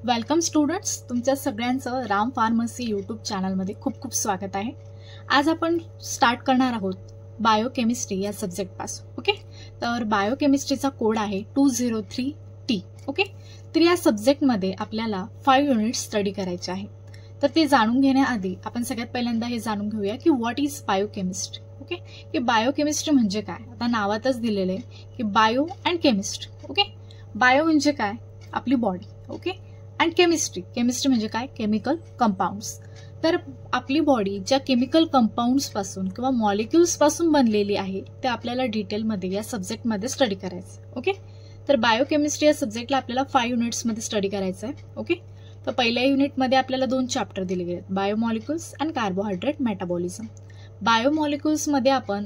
Welcome students, तुमच्या सगळ्यांचं Ram pharmacy YouTube चॅनलमध्ये खूप खूप स्वागत आहे। आज आपण स्टार्ट करणार आहोत बायोकेमिस्ट्री या सब्जेक्टपासून। ओके, तर बायोकेमिस्ट्रीचा कोड आहे 203T। ओके, तर या सब्जेक्टमध्ये आपल्याला 5 युनिट्स स्टडी करायचे आहे। तर ते जाणून घेण्याआधी आपण सगळ्यात पहिल्यांदा हे जाणून घेऊया की व्हॉट इज बायोकेमिस्ट्री। ओके, की बायोकेमिस्ट्री म्हणजे काय। आता नावातच दिलेले आहे की bio and chemistry. Okay, bio म्हणजे काय, आपली बॉडी। ओके, अँड केमिस्ट्री म्हणजे काय, केमिकल कंपाऊंड्स। तर आपली बॉडी ज्या केमिकल कंपाऊंड्स पासून किंवा मॉलिक्युल्स पासून बनलेली आहे ते आपल्याला डिटेलमध्ये या सब्जेक्टमध्ये स्टडी करायचं। ओके, तर बायोकेमिस्ट्री या सब्जेक्टला आपल्याला 5 युनिट्समध्ये स्टडी करायचं आहे। ओके, तर पहिल्या युनिटमध्ये आपल्याला 2 चॅप्टर दिले गेले, बायोमॉलिक्युल्स अँड कार्बोहायड्रेट मेटाबॉलिझम। बायोमॉलिक्युल्समध्ये आपण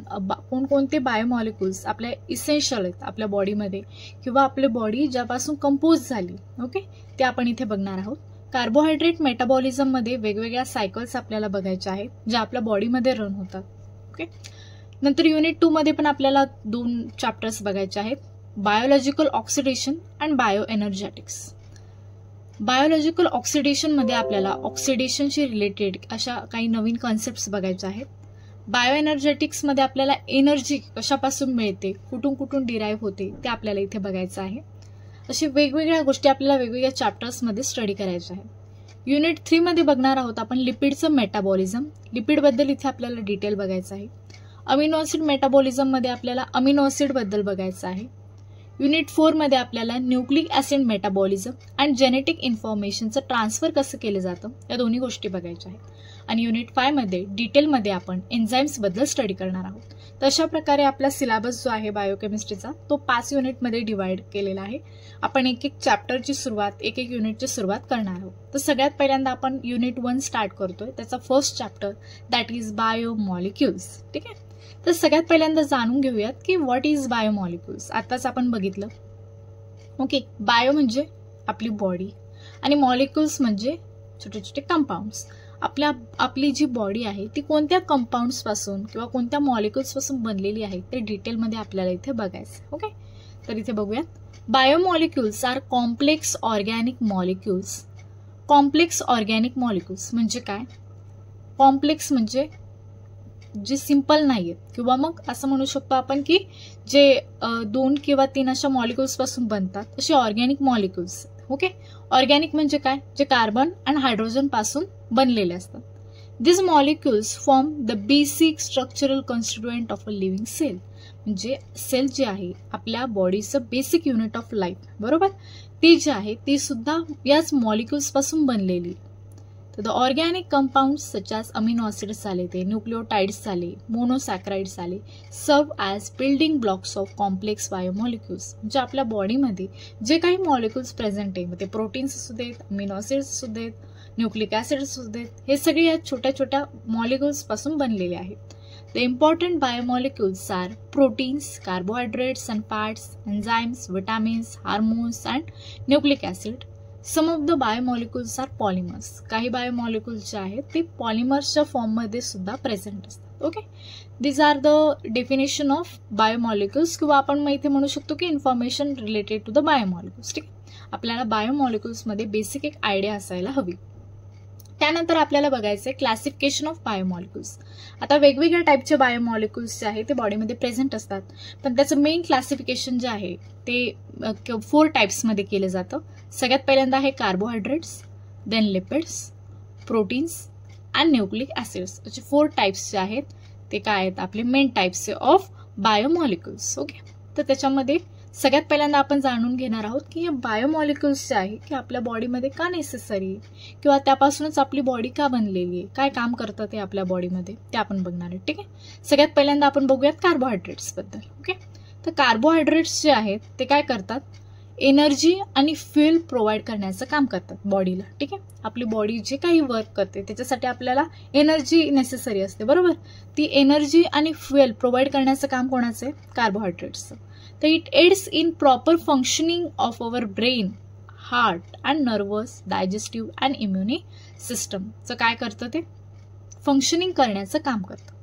कोणकोणते बायोमॉलिक्युल्स आपल्या इसेन्शियल आहेत आपल्या बॉडीमध्ये किंवा आपली बॉडी ज्यापासून कंपोज झाली, ओके, ते आपण इथे बघणार आहोत। कार्बोहायड्रेट मेटाबॉलिझममध्ये वेगवेगळ्या सायकल्स आपल्याला बघायच्या आहेत ज्या आपल्या बॉडीमध्ये रन होतात। ओके, नंतर युनिट 2 मध्ये पण आपल्याला 2 चॅप्टर्स बघायचे आहेत, biological oxidation and bio energetics. Biological oxidation मध्ये आपल्याला ऑक्सिडेशनशी रिलेटेड अशा काही नवीन कॉन्सेप्ट्स बघायच्या आहेत। बायो एनर्जेटिक्स मध्ये आपल्याला एनर्जी कशापासून मिळते, कुठून कुठून डिराईव्ह होते ते आपल्याला इथे बघायचं आहे। अशी वेगवेगळ्या गोष्टी आपल्याला वेगवेगळ्या चॅप्टर्स मध्ये स्टडी करायच्या आहे। युनिट 3 मध्ये बघणार आहोत आपण लिपिडचं मेटाबॉलिझम। लिपिड बद्दल इथे आपल्याला डिटेल बघायचं आहे। अमिनो ऍसिड मेटाबॉलिझम मध्ये आपल्याला अमिनो ऍसिड बद्दल बघायचं आहे। युनिट 4 मध्ये आपल्याला nucleic acid metabolism and genetic इन्फॉर्मेशनचं ट्रान्सफर कसं केलं जातं या दोन्ही गोष्टी बघायच्या आहेत। आणि युनिट 5 मध्ये डिटेलमध्ये आपण एन्झाईम्स बद्दल स्टडी करणार आहोत। तर अशा प्रकारे आपला सिलेबस जो आहे बायोकेमिस्ट्रीचा तो 5 युनिटमध्ये डिवाइड केलेला आहे। आपण एक एक चॅप्टरची सुरुवात, एक एक युनिटची सुरुवात करणार आहोत। तर सगळ्यात पहिल्यांदा आपण युनिट 1 स्टार्ट करतोय, त्याचा first chapter that is biomolecules. ठीक आहे, तर सगळ्यात पहिल्यांदा जाणून घेऊयात की व्हॉट इज बायोमॉलिक्युल्स। आताच आपण बघितलं। ओके, बायो म्हणजे आपली बॉडी आणि मॉलिक्युल्स म्हणजे छोटे छोटे कंपाऊंड्स। आपली जी बॉडी आहे ती कोणत्या कंपाऊंड्स पासून किंवा कोणत्या मॉलिक्युल्स पासून बनलेली आहे ते डिटेलमध्ये आपल्याला इथे बघायचं। ओके, तर इथे बघूयात, biomolecules are complex organic molecules. Complex organic molecules म्हणजे काय, कॉम्प्लेक्स म्हणजे जे सिंपल नाहीये किंवा मग असं म्हणू शकतो आपण की जे 2 किंवा 3 अशा मॉलिक्युल्स पासून बनतात असे ऑर्गॅनिक मॉलिक्युल्स। ओके, ऑर्गॅनिक म्हणजे काय, जे कार्बन आणि हायड्रोजन पासून बनलेले असतात। This molecules form the basic structural constituent of a living cell. म्हणजे सेल जे आहे आपल्या बॉडीचं बेसिक युनिट ऑफ लाईफ, बरोबर, ती जी आहे ती सुद्धा याच मॉलिक्युल्स पासून बनलेली। तर the organic compounds such as amino acids झाले, ते न्यूक्लिओटाइड्स झाले, मोनोसॅक्राइड्स झाले, सर्व as building blocks of complex biomolecules. म्हणजे आपल्या बॉडीमध्ये जे काही मॉलिक्युल्स प्रेझेंट आहे, मग ते प्रोटीन्स असू देत, अमिनो ऍसिड्स असू देत, न्यूक्लिक ऍसिड असू देत, हे सगळे या छोट्या छोट्या मॉलिक्युल्स पासून बनलेले आहेत। The important biomolecules are proteins, carbohydrates and fats, enzymes, vitamins, hormones and nucleic acid. Some of the biomolecules are polymers. काही बायोमॉलिक्युल्स जे आहेत ते पॉलिमर्सच्या फॉर्ममध्ये सुद्धा प्रेझेंट असतात। Okay, this are the definition of biomolecules किंवा आपण मग इथे म्हणू शकतो की information related to the biomolecules. ठीक आहे, आपल्याला बायोमॉलिक्युल्समध्ये बेसिक एक आयडिया असायला हवी। त्यानंतर आपल्याला बघायचं आहे क्लासिफिकेशन ऑफ बायोमॉलिक्युल्स। आता वेगवेगळ्या टाईपचे बायोमॉलिक्युल्स जे आहे ते बॉडीमध्ये प्रेझेंट असतात, पण त्याचं मेन क्लासिफिकेशन जे आहे ते 4 टाईप्समध्ये केलं जातं। सगळ्यात पहिल्यांदा आहे carbohydrates, then lipids, proteins and nucleic acids. असे 4 टाईप्स जे आहेत ते काय आहेत, आपले main types of biomolecules. Okay, तर त्याच्यामध्ये सगळ्यात पहिल्यांदा आपण जाणून घेणार आहोत की हे बायोमॉलिक्युल्स जे आहे की आपल्या बॉडीमध्ये का नेसेसरी आहे किंवा त्यापासूनच आपली बॉडी का बनलेली आहे, काय काम करतं ते आपल्या बॉडीमध्ये ते आपण बघणार आहे। ठीक आहे, सगळ्यात पहिल्यांदा आपण बघूयात कार्बोहायड्रेट्स बद्दल। ओके, तर कार्बोहायड्रेट्स जे आहेत ते काय करतात, एनर्जी आणि फ्युएल प्रोव्हाइड करण्याचं काम करतात बॉडीला। ठीक आहे, आपली बॉडी जे काही वर्क करते त्याच्यासाठी आपल्याला एनर्जी नेसेसरी असते, बरोबर, ती एनर्जी आणि फ्युएल प्रोव्हाइड करण्याचं काम कोणाचं आहे, कार्बोहायड्रेट्सचं। तर it aids in proper functioning of our brain, heart and nervous, digestive and immune सिस्टमचं काय करतं, ते फंक्शनिंग करण्याचं काम करतं।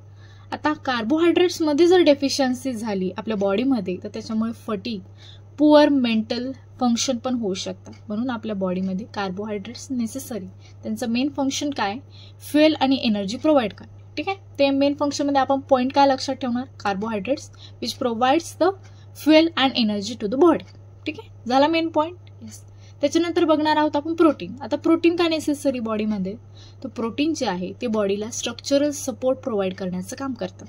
आता कार्बोहायड्रेट्समध्ये जर डेफिशियन्सी झाली आपल्या बॉडीमध्ये तर त्याच्यामुळे फटीग, पुअर मेंटल फंक्शन पण होऊ शकतात. म्हणून आपल्या बॉडीमध्ये कार्बोहायड्रेट्स नेसेसरी. त्यांचं मेन फंक्शन काय, फ्युएल आणि एनर्जी प्रोव्हाइड करणे. ठीक आहे, ते मेन फंक्शनमध्ये आपण पॉईंट काय लक्षात ठेवणार, carbohydrates which provides the fuel and energy to the body. ठीक आहे, झाला मेन पॉईंट. येस. त्याच्यानंतर बघणार आहोत आपण प्रोटीन. आता प्रोटीन का नेसेसरी बॉडीमध्ये, तर प्रोटीन जे आहे ते बॉडीला स्ट्रक्चरल सपोर्ट प्रोव्हाइड करण्याचं काम करतं.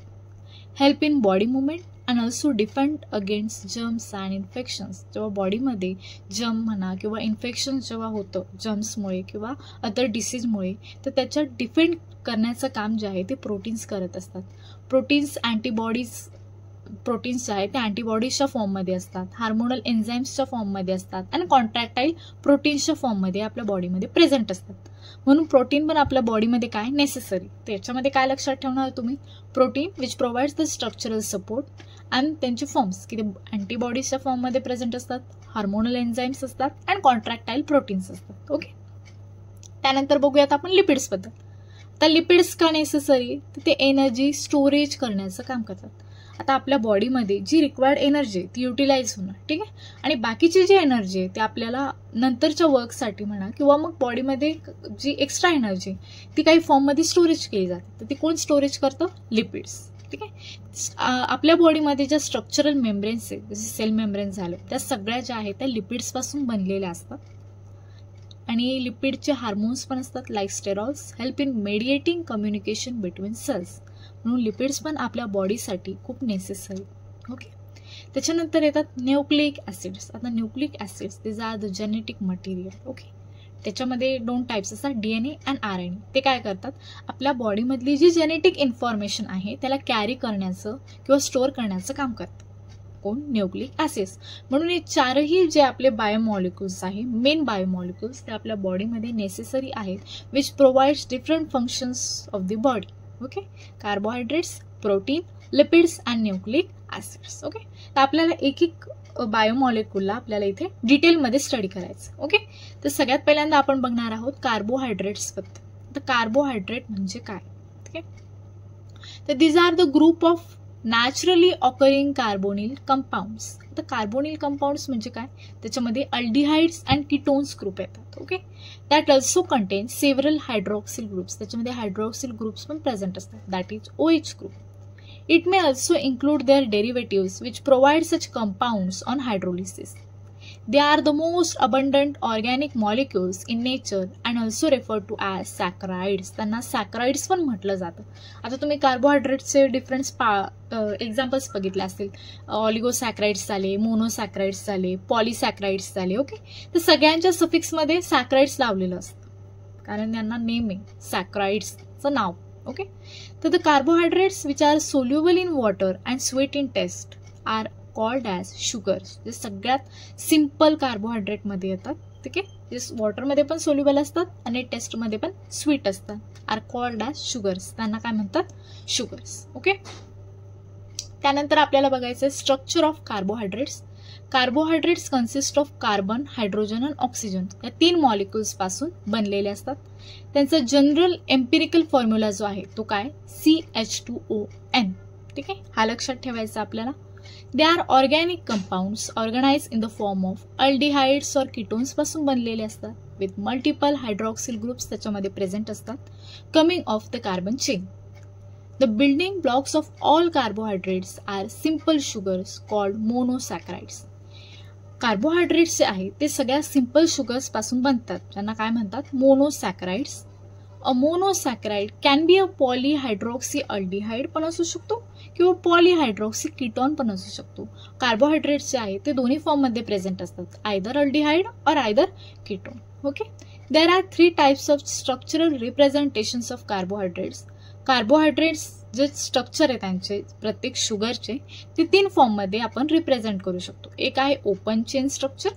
Help in body movement and also defend against germs and infections. जेव्हा बॉडीमध्ये जर्म म्हणा किंवा इन्फेक्शन जेव्हा होतं जर्म्समुळे किंवा अदर डिसीजमुळे, तर त्याच्यात डिफेंड करण्याचं काम जे आहे ते प्रोटीन्स करत असतात. प्रोटीन्स जे आहेत ते अँटीबॉडीजच्या फॉर्ममध्ये असतात, हार्मोनल एन्झाईम्सच्या फॉर्ममध्ये असतात आणि कॉन्ट्रॅक्टाईल प्रोटीन्सच्या फॉर्ममध्ये आपल्या बॉडीमध्ये प्रेझेंट असतात. म्हणून प्रोटीन पण आपल्या बॉडीमध्ये काय नेसेसरी. त्याच्यामध्ये काय लक्षात ठेवणार तुम्ही, protein which provides the structural support and त्यांचे फॉर्म्स की ते अँटीबॉडीजच्या फॉर्ममध्ये प्रेझेंट असतात, हार्मोनल एन्झाईम्स असतात अँड कॉन्ट्रॅक्टाईल प्रोटीन्स असतात. ओके. त्यानंतर बघूयात आपण लिपिड्सबद्दल. तर लिपिड्स का नेसेसरी, तर ते एनर्जी स्टोरेज करण्याचं काम करतात. आता आपल्या बॉडीमध्ये जी रिक्वायर्ड एनर्जी आहे ती युटिलाइज होणार. ठीक आहे, आणि बाकीची जी एनर्जी आहे ती आपल्याला नंतरच्या वर्कसाठी म्हणा किंवा मग बॉडीमध्ये जी एक्स्ट्रा एनर्जी ती काही फॉर्ममध्ये स्टोरेज केली जाते. तर ती कोण स्टोरेज करतं, लिपिड्स. ठीक आहे, आपल्या बॉडीमध्ये ज्या स्ट्रक्चरल मेम्ब्रेन्स आहेत, जसे सेल मेम्ब्रेन्स झाले, त्या सगळ्या ज्या आहेत त्या लिपिड्सपासून बनलेल्या असतात. आणि लिपिडचे हार्मोन्स पण असतात like sterols, help in mediating communication between cells. म्हणून लिपिड्स पण आपल्या बॉडीसाठी खूप नेसेसरी. ओके. त्याच्यानंतर येतात न्यूक्लिक ॲसिड्स. आता nucleic acids these are the genetic material. Okay. त्याच्यामध्ये 2 टाईप्स असतात, DNA अँड RNA. ते काय करतात, आपल्या बॉडीमधली जी जेनेटिक इन्फॉर्मेशन आहे त्याला कॅरी करण्याचं किंवा स्टोअर करण्याचं काम करतं कोण, न्यूक्लिक ॲसिड्स. म्हणून हे 4ही जे आपले बायोमॉलिक्युल्स आहे, मेन बायोमॉलिक्युल्स, ते आपल्या बॉडीमध्ये नेसेसरी आहेत, which provides different functions of the body. Okay. Carbohydrates, protein, lipids and nucleic acids. Okay. तर आपल्याला एक एक बायोमॉलिक्युलला आपल्याला इथे डिटेलमध्ये स्टडी करायचं. ओके. तर सगळ्यात पहिल्यांदा आपण बघणार आहोत कार्बोहायड्रेट्सबद्दल. तर कार्बोहायड्रेट म्हणजे काय. ठीक आहे, तर these are the group of naturally occurring carbonyl compounds. तर कार्बोनिल कंपाऊंड्स म्हणजे काय, त्याच्यामध्ये अल्डिहाइड्स अँड कीटोन्स ग्रुप येतात. Okay. That also contain several hydroxyl groups. त्याच्यामध्ये हायड्रॉक्सिल ग्रुप्स पण प्रेझेंट असतात, that is OH group. It may also include their derivatives which provide such compounds on hydrolysis. They are the most abundant organic molecules in nature and also referred to as saccharides. त्यांना saccharides पण म्हटलं जातं. आता तुम्ही कार्बोहायड्रेट्सचे difference examples बघितले असतील. ऑलिगोसॅकराइड्स झाले, मोनोसॅकराइड्स झाले, पॉलिसॅकराइड्स झाले. ओके. तर सगळ्यांच्या सफिक्समध्ये सॅकराइड्स लावलेलं असतं कारण त्यांना नेम आहे सॅकराइड्सचं नाव. ओके. तर the carbohydrates which are soluble in water and sweet in taste are called as sugars. जे सगळ्यात सिम्पल कार्बोहायड्रेटमध्ये येतात. ठीक आहे, जे वॉटरमध्ये पण सोल्युबल असतात आणि टेस्टमध्ये पण स्वीट असतात, आर कॉल्ड ॲज शुगर्स. त्यांना काय म्हणतात, शुगर्स. ओके. त्यानंतर आपल्याला बघायचं आहे structure of carbohydrates. Carbohydrates consist of carbon, hydrogen आणि ऑक्सिजन या 3 मॉलिक्युल्स पासून बनलेले असतात. त्यांचा जनरल एम्पिरिकल फॉर्म्युला जो आहे तो काय, CH2ON. ठीक आहे, हा लक्षात ठेवायचा आपल्याला. They are organic compounds organise in the form of aldehydes और कीटोन्स पासून बनलेले असतात विथ मल्टिपल हायड्रॉक्सिल ग्रुप्स त्याच्यामध्ये प्रेझेंट असतात, coming of the carbon chain. The building blocks of all carbohydrates are simple sugars called monosaccharides. Carbohydrates जे आहेत ते सगळ्या सिम्पल शुगर्स पासून बनतात, त्यांना काय म्हणतात, मोनोसॅकराइड्स. अ मोनोसॅकराइड कॅन बी अ पॉलिहायड्रॉक्सी अल्डिहाइड पण असू शकतो किंवा पॉलिहायड्रॉक्सी कीटोन पण असू शकतो. कार्बोहायड्रेट्स जे आहेत ते दोन्ही फॉर्ममध्ये प्रेझेंट असतात, either aldehyde or either ketone. Okay. There are 3 types of structural representations of carbohydrates. Carbohydrates जे स्ट्रक्चर आहे त्यांचे प्रत्येक शुगरचे ते 3 फॉर्ममध्ये आपण रिप्रेझेंट करू शकतो. एक आहे ओपन चेन स्ट्रक्चर,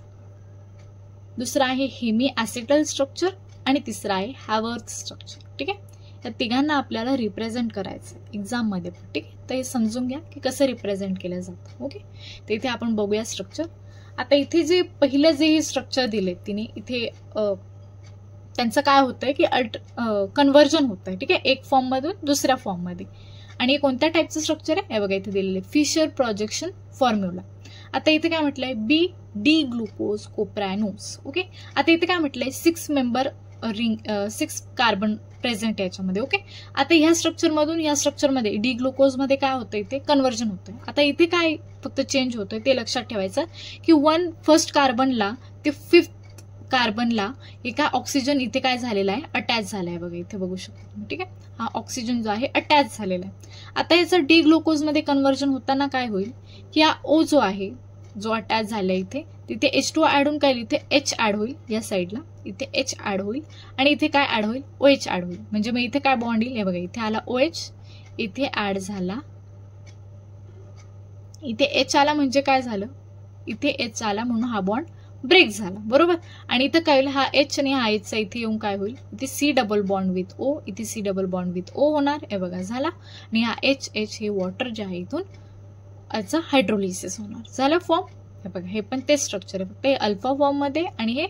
दुसरा आहे हेमी ॲसिटल स्ट्रक्चर आणि तिसरा आहे हॅवर्थ स्ट्रक्चर. ठीक आहे, या तिघांना आपल्याला रिप्रेझेंट करायचं एक्झाममध्ये पण. ठीक आहे, तर हे समजून घ्या की कसं रिप्रेझेंट केलं जातं. ओके. तर इथे आपण बघूया स्ट्रक्चर. आता इथे जे पहिलं जे हे स्ट्रक्चर दिले तिने इथे त्यांचं काय होतंय की कन्व्हर्जन होतंय. ठीक आहे, एक फॉर्ममधून दुसऱ्या फॉर्ममध्ये. आणि कोणत्या टाईपचं स्ट्रक्चर आहे हे बघा इथे दिलेलं आहे, फिशर प्रोजेक्शन फॉर्म्युला. आता इथे काय म्हटलंय बी डी ग्लुकोज कोप्रॅनोज. ओके, आता इथे काय म्हटलंय 6 मेंबर रिंग 6 कार्बन प्रेझेंट याच्यामध्ये. ओके, आता ह्या स्ट्रक्चर मधून या स्ट्रक्चर मध्ये डी ग्लुकोज मध्ये काय होतं इथे कन्व्हर्जन होतंय. आता इथे काय फक्त चेंज होतोय ते लक्षात ठेवायचं की फर्स्ट कार्बनला ते 5th कार्बनला एका ऑक्सिजन इथे काय झालेला आहे अटॅच झालाय बघा, इथे बघू शकतो. ठीक आहे, हा ऑक्सिजन जो आहे अटॅच झालेला आहे. आता याचं डी ग्लुकोज मध्ये कन्व्हर्जन होताना काय होईल की हा ओ जो आहे जो अटॅच झालाय इथे तिथे H2 ऍड होऊन काय इथे H ऍड होईल, या साईडला इथे H ऍड होईल आणि इथे काय ऍड होईल OH ऍड होईल. म्हणजे मग इथे काय बॉन्ड येईल हे बघा, इथे आला OH, इथे ऍड झाला, इथे H आला म्हणजे काय झालं इथे H आला म्हणून हा बॉन्ड ब्रेक झाला. बरोबर, आणि इथं काय होईल हा H आणि हा H चा इथे येऊन काय होईल इथे C double bond with O, इथे C double bond with O होणार. हे बघा झाला, आणि हा H हे वॉटर जे आहे इथून याचा हायड्रोलिसिस होणार. झालं फॉर्म. हे बघा हे पण तेच स्ट्रक्चर आहे, फक्त हे अल्फा फॉर्म मध्ये आणि हे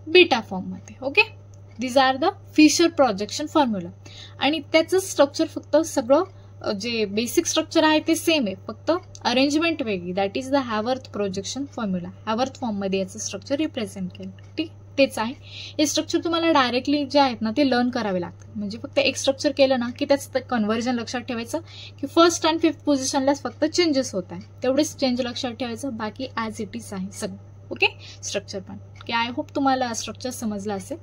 बीटा फॉर्म मध्ये. Okay, these are the Fischer projection formula. आणि त्याचं स्ट्रक्चर फक्त सगळं जे बेसिक स्ट्रक्चर आहे ते सेम आहे, फक्त अरेंजमेंट वेगळी. That is the Haworth projection formula. Haworth form मध्ये याचं स्ट्रक्चर रिप्रेझेंट केलं. ठीक, तेच आहे. हे स्ट्रक्चर तुम्हाला डायरेक्टली जे आहेत ना ते लर्न करावे लागतात. म्हणजे फक्त एक स्ट्रक्चर केलं ना की त्याचं कन्व्हर्जन लक्षात ठेवायचं की 1st आणि 5th पोझिशनलाच फक्त चेंजेस होत आहे, तेवढेच चेंज लक्षात ठेवायचं, बाकी ॲज इट इज आहे सगळं. ओके, स्ट्रक्चर पण की आय होप तुम्हाला स्ट्रक्चर समजलं असेल.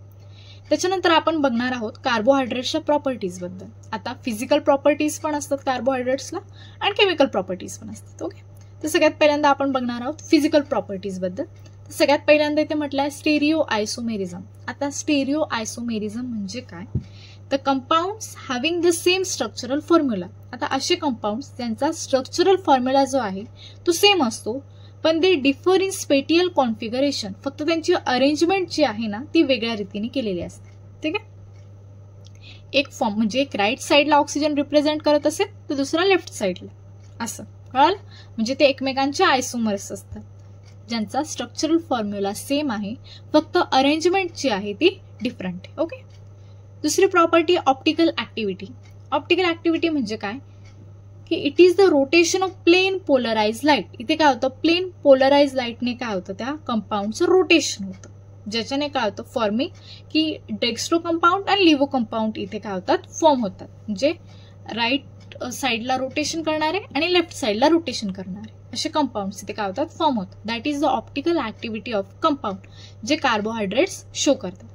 त्याच्यानंतर आपण बघणार आहोत कार्बोहायड्रेट्सच्या प्रॉपर्टीज बद्दल. आता फिजिकल प्रॉपर्टीज पण असतात कार्बोहायड्रेट्सला आणि केमिकल प्रॉपर्टीज पण असतात. ओके, तर सगळ्यात पहिल्यांदा आपण बघणार आहोत फिजिकल प्रॉपर्टीज बद्दल. सगळ्यात पहिल्यांदा इथे म्हटलंय स्टेरिओ आयसोमेरिझम. आता स्टेरिओ आयसोमेरिझम म्हणजे काय, तर compounds having the same structural formula. आता असे कंपाऊंड्स ज्यांचा स्ट्रक्चरल फॉर्म्युला जो आहे तो सेम असतो, पण ते डिफर इन स्पेटियल कॉन्फिगरेशन, फक्त त्यांची अरेंजमेंट जी आहे ना ती वेगळ्या रीतीने केलेली असते. ठीक आहे, एक फॉर्म म्हणजे एक राईट साईडला ऑक्सिजन रिप्रेझेंट करत असेल तर दुसरा लेफ्ट साईडला, असं कळाल. म्हणजे ते एकमेकांचे आयसोमर्स असतात ज्यांचा स्ट्रक्चरल फॉर्म्युला सेम आहे, फक्त अरेंजमेंट जी आहे ती डिफरंट आहे. ओके, दुसरी property optical activity. Optical activity म्हणजे काय की it is the rotation of plane polarise light. इथे काय होतं प्लेन पोलराइज लाईटने काय होतं त्या कंपाऊंडचं रोटेशन होतं, ज्याच्याने काय होतं फॉर्मिंग की डेक्स्ट्रो कंपाऊंड आणि लिव्हो कंपाऊंड इथे काय होतात फॉर्म होतात. म्हणजे राईट साईडला रोटेशन करणारे आणि लेफ्ट साईडला रोटेशन करणारे असे कंपाऊंड्स इथे काय होतात फॉर्म होतात. That is the optical activity of compound जे कार्बोहायड्रेट्स शो करतात.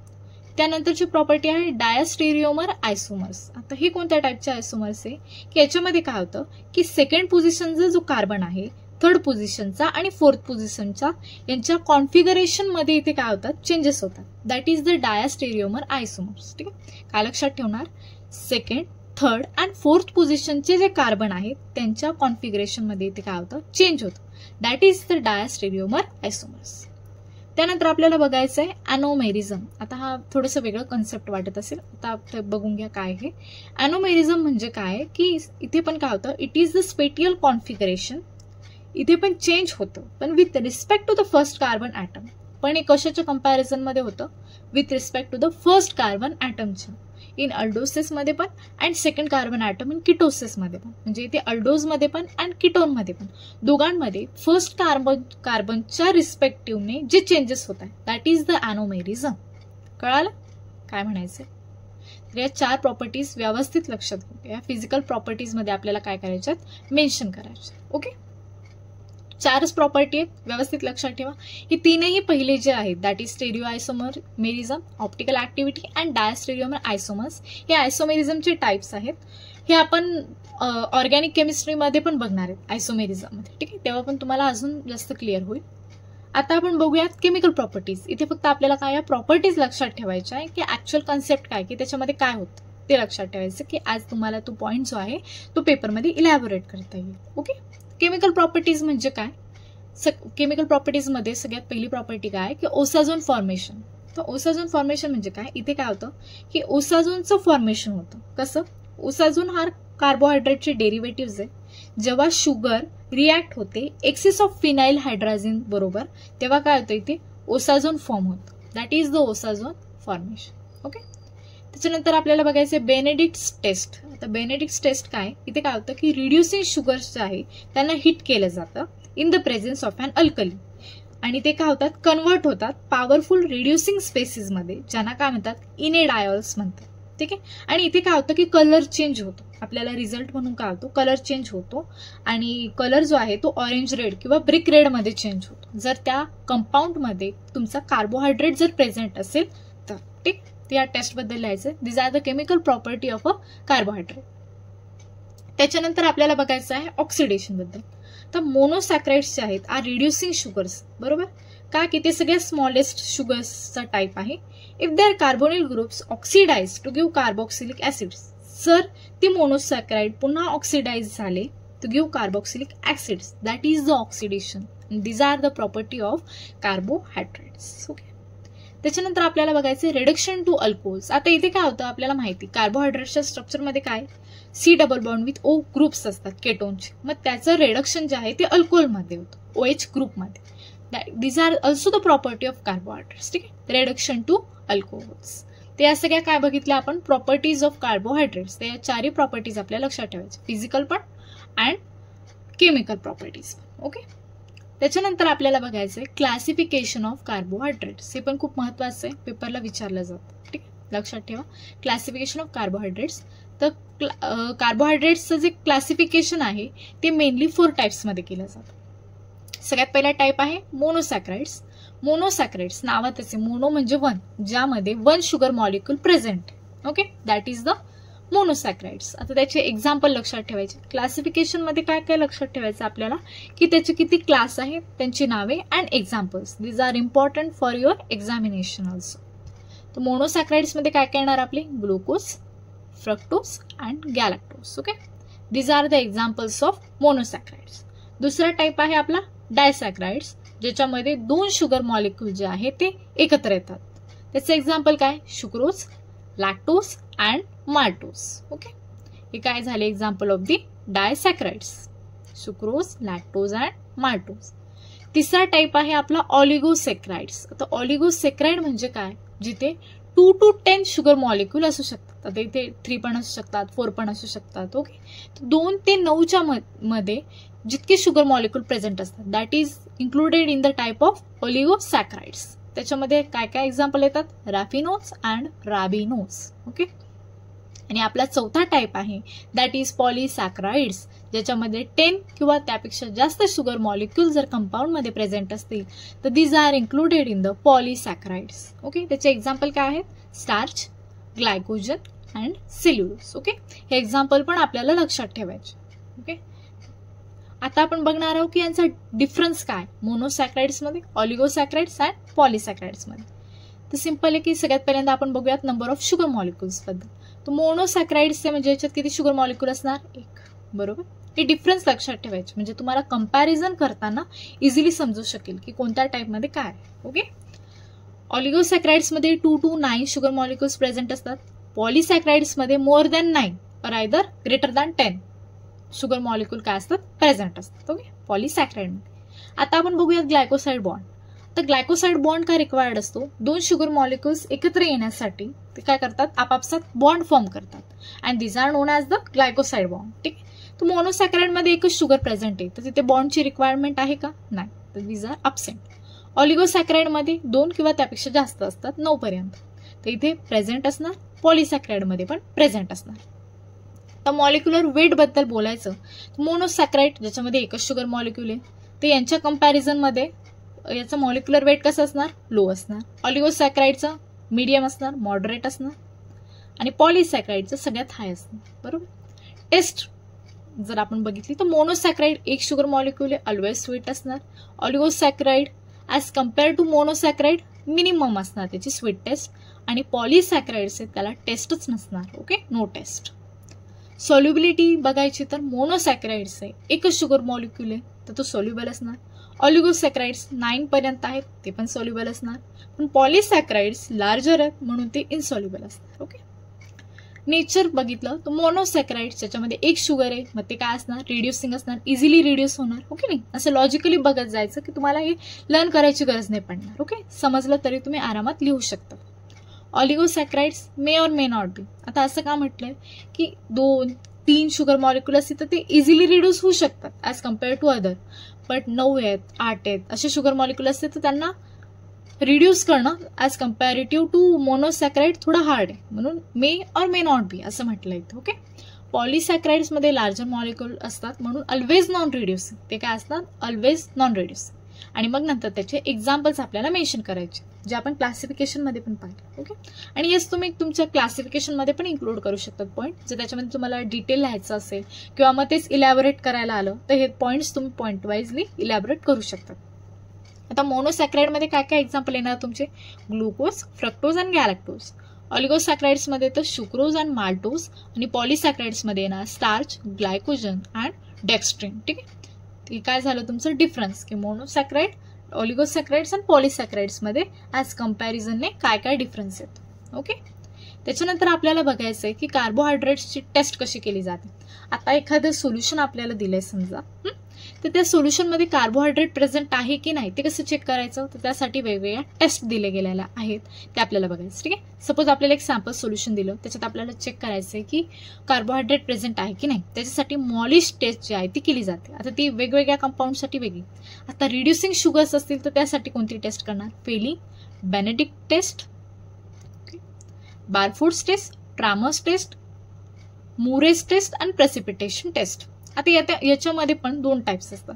त्यानंतरची प्रॉपर्टी आहे डायस्टेरिओमर आयसोमर्स. आता हे कोणत्या टाईपचे आयसोमर्स आहे की याच्यामध्ये काय होतं की 2nd पोझिशनचा जो कार्बन आहे 3rd पोझिशनचा आणि 4th पोझिशनचा यांच्या कॉन्फिगरेशन मध्ये इथे काय होतात चेंजेस होतात. That is the diastereomer isomers. ठीक आहे, काय लक्षात ठेवणार 2nd, 3rd आणि 4th पोझिशनचे जे कार्बन आहेत त्यांच्या कॉन्फिगरेशन मध्ये इथे काय होतं चेंज होतं. That is the diastereomer isomers. त्यानंतर आपल्याला बघायचं आहे अॅनोमेरिझम. आता हा थोडंसं वेगळं कन्सेप्ट वाटत असेल, आता बघून घ्या काय आहे. अॅनोमेरिझम म्हणजे काय की इथे पण काय होतं it is the spatial configuration, इथे पण चेंज होतं पण with respect to the first carbon item. पण हे कशाच्या कंपॅरिझन मध्ये होतं with respect to the first carbon ॲटमच्या. In अल्डोसिस मध्ये पण and 2nd carbon item in ketosis मध्ये पण. म्हणजे इथे अल्डोज मध्ये पण अँड किटोन मध्ये पण दोघांमध्ये फर्स्ट कार्बनच्या रिस्पेक्टिव्हने जे चेंजेस होत आहेत दॅट इज द अॅनोमेरिझम. कळालं काय म्हणायचंय. तर या 4 प्रॉपर्टीज व्यवस्थित लक्षात घ्या. या फिजिकल प्रॉपर्टीज मध्ये आपल्याला काय करायच्यात मेन्शन करायच्यात. ओके, 4च प्रॉपर्टी आहेत, व्यवस्थित लक्षात ठेवा. हे 3ही पहिले जे आहेत that is stereo isomerism, optical activity and diastereomer isomers हे आयसोमेरिझमचे टाइप्स आहेत. हे आपण ऑर्गॅनिक केमिस्ट्रीमध्ये पण बघणार आहेत आयसोमेरिझम मध्ये. ठीक आहे, तेव्हा पण तुम्हाला अजून जास्त क्लिअर होईल. आता आपण बघूयात केमिकल प्रॉपर्टीज. इथे फक्त आपल्याला काय या प्रॉपर्टीज लक्षात ठेवायच्या आहे की ऍक्च्युअल कन्सेप्ट काय की त्याच्यामध्ये काय होतं ते लक्षात ठेवायचं की आज तुम्हाला तो पॉईंट जो आहे तो पेपरमध्ये इलॅबोरेट करता येईल. ओके, केमिकल प्रॉपर्टीज म्हणजे काय. केमिकल प्रॉपर्टीज मध्ये सगळ्यात पहिली प्रॉपर्टी काय की ओसाझोन फॉर्मेशन. तर ओसाझोन फॉर्मेशन म्हणजे काय, इथे काय होतं की ओसाझोनचं फॉर्मेशन होतं. कसं, ओसाझोन हा कार्बोहायड्रेटचे डेरिव्हेटिव्ह आहे. जेव्हा शुगर रिॲक्ट होते एक्सेस ऑफ फिनाइल हायड्राझिन बरोबर तेव्हा काय होतं इथे ओसाझोन फॉर्म होतं. That is the osazone formation. Okay, त्याच्यानंतर आपल्याला बघायचं बेनेडिक्ट्स टेस्ट. आता बेनेडिक्ट्स टेस्ट काय, इथे काय होतं की रिड्युसिंग शुगर्स जे आहे त्यांना हिट केलं जातं in the presence of an alkali, आणि ते काय होतात, कन्वर्ट होतात पॉवरफुल रिड्युसिंग स्पेसिसमध्ये, ज्यांना काय म्हणतात, इनेडायोल्स म्हणतात. ठीक आहे. आणि इथे काय होतं की कलर चेंज होतो, आपल्याला रिझल्ट म्हणून काय होतो, कलर चेंज होतो, आणि कलर जो आहे तो ऑरेंज रेड किंवा ब्रिक रेड मध्ये चेंज होतो जर त्या कंपाऊंडमध्ये तुमचा कार्बोहायड्रेट जर प्रेझेंट असेल तर. ठीक. या टेस्ट बद्दल लिहायचं, this are the chemical property of a carbohydrate. त्याच्यानंतर आपल्याला बघायचं आहे ऑक्सिडेशन बद्दल. तर मोनोसॅक्राइड्स जे आहेत आर रिड्युसिंग शुगर्स, बरोबर, का की ते सगळ्यात स्मॉलेस्ट शुगर्सचा टाईप आहे. If their carbonyl groups oxidise to give carboxylic acids, जर ती मोनोसॅक्राइड पुन्हा ऑक्सिडाइज झाले to give carboxylic acids, that is the oxidation. These are the property of carbohydrates. Okay. त्याच्यानंतर आपल्याला बघायचं रिडक्शन टू अल्कोहोल्स. आता इथे काय होतं आपल्याला माहिती, कार्बोहायड्रेटच्या स्ट्रक्चरमध्ये काय C double bond with O groups असतात केटोनचे, मग त्याचं रिडक्शन जे आहे ते अल्कोहोलमध्ये होतं, OH ग्रुपमध्ये. These are also the property of carbohydrates. ठीक आहे. Reduction to alcohols. ते या सगळ्या काय बघितल्या आपण, प्रॉपर्टीज ऑफ कार्बोहायड्रेट्स. त्या चारही प्रॉपर्टीज आपल्याला लक्षात ठेवायच्या, फिजिकल पण अँड केमिकल प्रॉपर्टीज. ओके. त्याच्यानंतर आपल्याला बघायचंय क्लासिफिकेशन ऑफ कार्बोहायड्रेट्स. हे पण खूप महत्वाचं आहे, पेपरला विचारलं जातं. ठीक आहे, लक्षात ठेवा. Classification of carbohydrates. तर कार्बोहायड्रेट्सचं जे क्लासिफिकेशन आहे ते मेनली 4 टाईप्समध्ये केलं जातं. सगळ्यात पहिला टाईप आहे मोनोसॅक्राइड्स. मोनोसॅक्राइड्स नावातच आहे, मोनो म्हणजे 1, ज्यामध्ये 1 sugar molecule present. Okay, that is the monosaccharides. आता त्याचे एक्झाम्पल लक्षात ठेवायचे. क्लासिफिकेशन मध्ये काय काय लक्षात ठेवायचं आपल्याला, की त्याचे किती क्लास आहेत, त्यांची नावे and examples. These are important for your examination also. तर मोनोसॅक्राइड्स मध्ये काय काय येणार आपले, glucose, fructose and galactose. Okay, these are the examples of monosaccharides. दुसरा टाईप आहे आपला डायसॅक्राइड्स, ज्याच्यामध्ये 2 शुगर मॉलिक्यूल जे आहे ते एकत्र येतात. त्याचे एक्झाम्पल काय, sucrose, lactose and maltose. Okay, हे काय झाले example of the disaccharides, sucrose, lactose and maltose. तिसरा टाईप आहे आपला ऑलिगोसॅक्राइड्स. आता ऑलिगोसॅक्राइड म्हणजे काय, जिथे 2 to 10 शुगर मॉलिक्यूल असू शकतात. आता इथे 3 पण असू शकतात, 4 पण असू शकतात. ओके, 2 ते 9च्या मध्ये जितके शुगर मॉलिक्यूल प्रेझेंट असतात, that is included in the type of oligosaccharides. त्याच्यामध्ये काय काय एक्झाम्पल येतात, रॅफिनोज अँड राबिनोज. ओके, आणि आपला चौथा टाईप आहे दॅट इज पॉलिसॅक्राइड्स, ज्याच्यामध्ये 10 किंवा त्यापेक्षा जास्त शुगर मॉलिक्यूल जर कंपाऊंड मध्ये प्रेझेंट असतील तर these are included in the polysaccharides. Okay, त्याचे एक्झाम्पल काय आहेत, starch, glycogen and cellulose. Okay, हे एक्झाम्पल पण आपल्याला लक्षात ठेवायचे. ओके, आता आपण बघणार आहोत की यांचा डिफरन्स काय मोनोसॅक्राइड्स मध्ये, ऑलिगोसॅक्राइड्स अँड पॉलिसॅक्राइड्स मध्ये. तर सिंपल आहे की सगळ्यात पहिल्यांदा आपण बघूयात नंबर ऑफ शुगर मॉलिक्युल्स बद्दल. तर मोनोसॅक्राइड्सचे म्हणजे याच्यात किती शुगर मॉलिक्यूल असणार, 1. बरोबर, हे डिफरन्स लक्षात ठेवायचे म्हणजे तुम्हाला कंपॅरिझन करताना इझिली समजू शकेल की कोणत्या टाईपमध्ये काय. ओके, ऑलिगोसॅक्राइड्स मध्ये 2 to 9 शुगर मॉलिक्युल्स प्रेझेंट असतात. पॉलिसॅक्राइड्स मध्ये मोर दॅन 9 और either greater than 10 sugar molecule काय असतात, प्रेझेंट असतात. ओके, पॉलिसॅक्राइड मध्ये. आता आपण बघूयात ग्लायकोसाइड बॉन्ड. तर ग्लायकोसाइड बॉन्ड का रिक्वायर्ड असतो, 2 शुगर मॉलिक्युल्स एकत्र येण्यासाठी ते काय करतात, आपापसात बॉन्ड फॉर्म करतात and this are known as the glycoside bond. ठीक आहे, तर मोनोसॅक्राइड मध्ये एकच शुगर प्रेझेंट आहे तर तिथे बॉन्डची रिक्वायरमेंट आहे का, नाही, तर दिस आर अब्सेंट. ऑलिगोसॅक्राइड मध्ये 2 किंवा त्यापेक्षा जास्त असतात, 9 पर्यंत, तर इथे प्रेझेंट असणार. पॉलिसॅक्राइड मध्ये पण प्रेझेंट असणार. तर मॉलिक्युलर वेट बद्दल बोलायचं, मोनोसॅक्राइड ज्याच्यामध्ये एकच शुगर मॉलिक्यूल आहे तर यांच्या कंपॅरिझन मध्ये याचं मॉलिक्युलर वेट कसं असणार, लो असणार. ऑलिगोसॅक्राइडचं मीडियम असणार, मॉडरेट असणार, आणि पॉलिसॅक्राइडचं सगळ्यात हाय असणार. बरोबर, टेस्ट जर आपण बघितली तर मोनोसॅक्राइड 1 शुगर मॉलिक्यूल आहे, ऑलवेज स्वीट असणार. Oligosaccharide as compare to monosaccharide minimum असणार त्याची स्वीट टेस्ट, आणि पॉलिसॅक्राइड्स आहेत त्याला टेस्टच नसणार. Okay, no taste. सॉल्युबिलिटी बघायची तर मोनोसॅक्राइड्स आहे एकच शुगर मॉलिक्यूल आहे तर तो सॉल्युबल असणार. ऑलिगोसॅक्राइड्स 9 पर्यंत आहेत ते पण सॉल्युबल असणार, पण पॉलिसॅक्राइड्स लार्जर आहेत म्हणून ते इनसॉल्युबल असणार. ओके, नेचर बघितलं तर मोनोसॅक्राइड ज्याच्यामध्ये 1 शुगर आहे मग ते काय असणार, रिड्युसिंग असणार, इझिली रिड्यूस होणार. ओके, नाही असं लॉजिकली बघत जायचं की तुम्हाला हे लर्न करायची गरज नाही पडणार. ओके, समजलं तरी तुम्ही आरामात लिहू शकता. ऑलिगोसॅक्राइड्स मे और मे नॉट बी. आता असं का म्हटलंय की 2-3 शुगर मॉलिक्युल असतील तर ते इझिली रिड्यूस होऊ शकतात as compare to other. But 9 आहेत, 8 आहेत असे शुगर मॉलिक्युल असतील तर त्यांना रिड्यूस करणं ॲज कम्पॅरेटिव्ह टू मोनोसॅक्राइड थोडं हार्ड आहे. म्हणून मे और मे नॉट बी असं म्हटलं इथं. ओके. पॉलिसॅक्राइड्समध्ये लार्जर मॉलिक्युल असतात म्हणून ऑलवेज नॉन रिड्यूसिंग. ते काय असतात? Always non reducing. आणि मग नंतर त्याचे एक्झाम्पल्स आपल्याला मेन्शन करायचे जे आपण क्लासिफिकेशनमध्ये पण पाहिले. ओके. आणि येस, तुम्ही तुमच्या क्लासिफिकेशनमध्ये पण इन्क्लूड करू शकतात पॉईंट. जर त्याच्यामध्ये तुम्हाला डिटेल लिहायचं असेल किंवा मग तेच इलॅबोरेट करायला आलं तर हे पॉईंट्स तुम्ही पॉईंट वाईजली इलॅबोरेट करू शकतात. आता मोनोसॅक्राइडमध्ये काय काय एक्झाम्पल येणार तुमचे? ग्लुकोज, फ्रक्टोज आणि गॅलॅक्टोज. ऑलिगोसॅक्राइड्समध्ये तर शुक्रोज आणि माल्टोज. आणि पॉलिसॅक्राइड्समध्ये येणार स्टार्च, ग्लायकोजन अँड डेक्स्ट्रिन. ठीक आहे. हे काय झालं तुमचं डिफरन्स की मोनोसॅक्राइड, ऑलिगोसॅक्राइड्स आणि पॉलिसॅक्राइड्समध्ये ॲज कम्पॅरिझनने काय काय डिफरन्स येतो. ओके. त्याच्यानंतर आपल्याला बघायचं आहे की कार्बोहायड्रेट्सची टेस्ट कशी केली जाते. आता एखादं सोल्युशन आपल्याला दिलंय समजा, तर त्या सोल्युशनमध्ये कार्बोहायड्रेट प्रेझेंट आहे की नाही ते कसं चेक करायचं, तर त्यासाठी वेगवेगळ्या टेस्ट दिले गेलेल्या आहेत ते आपल्याला बघायचं. ठीक आहे. सपोज आपल्याला एक सॅम्पल सोल्युशन दिलं, त्याच्यात आपल्याला चेक करायचं आहे की कार्बोहायड्रेट प्रेझेंट आहे की नाही. त्याच्यासाठी मॉलिश टेस्ट जी आहे ती केली जाते. आता ती वेगवेगळ्या कंपाऊंडसाठी वेगळी. आता रिड्युसिंग शुगर्स असतील तर त्यासाठी कोणती टेस्ट करणार? Fehling, Benedict test, Barfoed's test, Trommer's test, Moore's test आणि प्रेसिपिटेशन टेस्ट. आता याच्यामध्ये पण 2 टाइप्स असतात.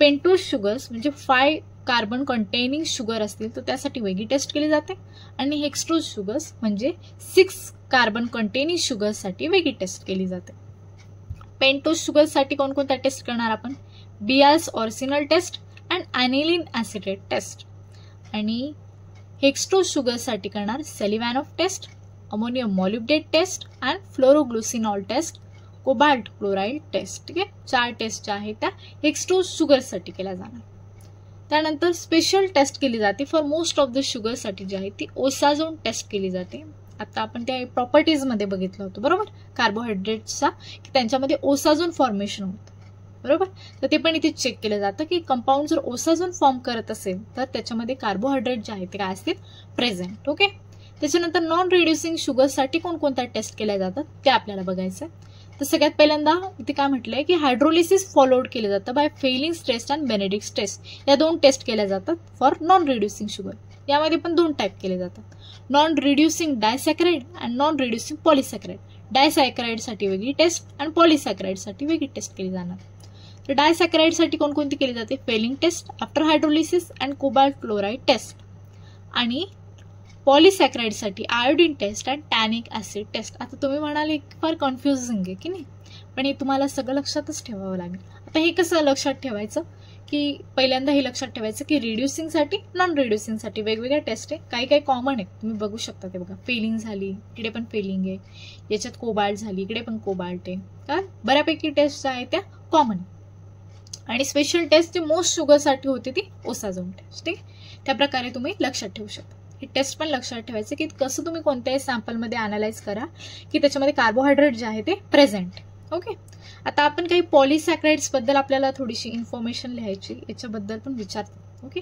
पेंटोज शुगर्स म्हणजे 5 कार्बन कंटेनिंग शुगर असतील तर त्यासाठी वेगळी टेस्ट केली जाते. आणि हेक्स्ट्रोज शुगर्स म्हणजे 6 कार्बन कंटेनिंग शुगर्ससाठी वेगळी टेस्ट केली जाते. पेंटोज शुगर्ससाठी कोणकोणत्या टेस्ट करणार आपण? Bial's orcinol test and aniline acetate test. आणि हेक्स्ट्रोज शुगर्ससाठी करणार Seliwanoff test, ammonium molybdate test and phloroglucinol test, cobalt chloride test. ठीक आहे. 4 टेस्ट ज्या आहेत त्या हेक्स्ट्रोज शुगरसाठी केल्या जाणार. त्यानंतर स्पेशल टेस्ट केली जाते फॉर मोस्ट ऑफ द शुगरसाठी जी आहे ती ओसाझोन टेस्ट केली जाते. आता आपण त्या प्रॉपर्टीजमध्ये बघितलं होतं बरोबर कार्बोहायड्रेट्सचा की त्यांच्यामध्ये ओसाझोन फॉर्मेशन होतं बरोबर. तर ते पण इथे चेक केलं जातं की कंपाऊंड जर ओसाझोन फॉर्म करत असेल तर त्याच्यामध्ये कार्बोहायड्रेट जे आहे ते काय असतील? प्रेझेंट. ओके. त्याच्यानंतर नॉन रिड्युसिंग शुगरसाठी कोणकोणत्या टेस्ट केल्या जातात ते आपल्याला बघायचं आहे. तर सगळ्यात पहिल्यांदा इथे काय म्हटलंय की हायड्रोलिसिस फॉलोड केलं जातं by Fehling test and Benedict test. या 2 टेस्ट केल्या जातात फॉर नॉन रिड्युसिंग शुगर. यामध्ये पण 2 टाईप केले जातात. Non reducing disaccharide and non reducing polysaccharide. डायसॅक्राइडसाठी वेगळी टेस्ट आणि पॉलिसॅक्राइडसाठी वेगळी टेस्ट केली जाणार. तर डायसॅक्राइडसाठी कोणकोणती केली जाते? Fehling test after hydrolysis and cobalt chloride test. आणि पॉलिसॅक्राइडसाठी iodine test and tannic acid test. आता तुम्ही म्हणाले फार कन्फ्युजिंग आहे की नाही, पण हे तुम्हाला सगळं लक्षातच ठेवावं लागेल. आता हे कसं लक्षात ठेवायचं की पहिल्यांदा हे लक्षात ठेवायचं की रिड्युसिंगसाठी नॉन रिड्युसिंगसाठी वेगवेगळ्या टेस्ट आहे. काही काही कॉमन आहे तुम्ही बघू शकता. ते बघा फेलिंग झाली, इकडे पण फेलिंग आहे, याच्यात कोबाल्ट झाली, इकडे पण कोबाल्ट आहे. का बऱ्यापैकी टेस्ट ज्या आहेत त्या कॉमन आहे. आणि स्पेशल टेस्ट जी मोस्ट शुगरसाठी होती ती ओसाझोन टेस्ट. ठीक आहे. त्या प्रकारे तुम्ही लक्षात ठेवू शकता. हे टेस्ट पण लक्षात ठेवायचं की कसं तुम्ही कोणत्याही सॅम्पलमध्ये अनालाइज करा की त्याच्यामध्ये कार्बोहायड्रेट जे आहे ते प्रेझेंट. ओके. आता आपण काही पॉलिसॅक्राइड्सबद्दल आपल्याला थोडीशी इन्फॉर्मेशन लिहायची, याच्याबद्दल पण विचारतो. ओके.